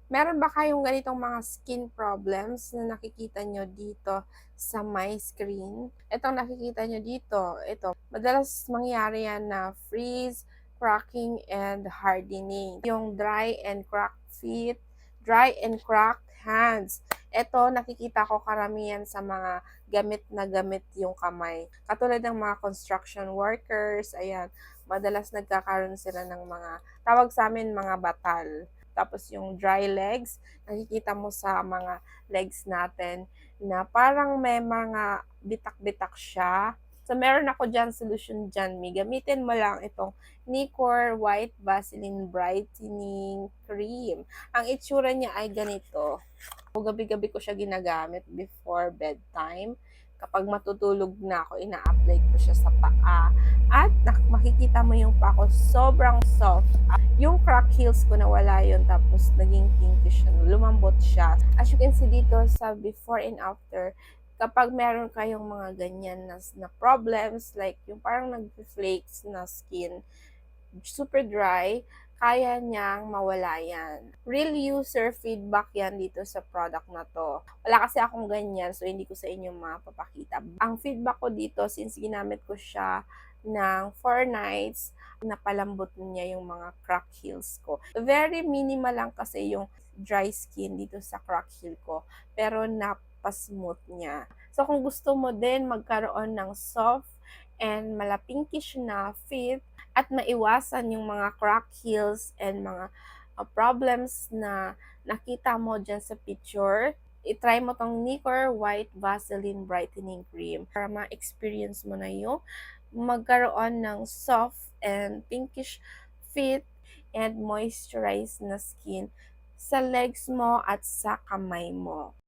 Meron ba kayong ganitong mga skin problems na nakikita nyo dito sa my screen? Itong nakikita nyo dito, ito, madalas mangyari yan na freeze, cracking, and hardening. Yung dry and cracked feet, dry and cracked hands. Ito, nakikita ko karamihan sa mga gamit na gamit yung kamay. Katulad ng mga construction workers, ayan, madalas nagkakaroon sila ng mga, tawag sa amin, mga batal. Tapos yung dry legs, nakikita mo sa mga legs natin na parang may mga bitak-bitak siya. So, meron ako dyan solution dyan, Mi. Gamitin mo lang itong Nicor White Vaseline Brightening Cream. Ang itsura niya ay ganito. Gabi-gabi ko siya ginagamit before bedtime. Kapag matutulog na ako, ina-apply ko siya sa paa. At makikita mo yung paa ko, sobrang soft. Yung crack heels ko nawala yun, tapos naging pinkish siya, lumambot siya. As you can see dito sa before and after, kapag meron kayong mga ganyan na problems, like yung parang nag-flakes na skin, super dry, kaya niyang mawala yan. Real user feedback yan dito sa product na to. Wala kasi akong ganyan, so hindi ko sa inyo mapapakita. Ang feedback ko dito, since ginamit ko siya ng 4 nights, napalambot niya yung mga crack heels ko. Very minimal lang kasi yung dry skin dito sa crack heel ko, pero napasmooth niya. So kung gusto mo din magkaroon ng soft and malapinkish na fit, at maiwasan yung mga crack heels and mga problems na nakita mo dyan sa picture, itry mo tong Nicor White Vaseline Brightening Cream para ma-experience mo na yung magkaroon ng soft and pinkish fit and moisturized na skin sa legs mo at sa kamay mo.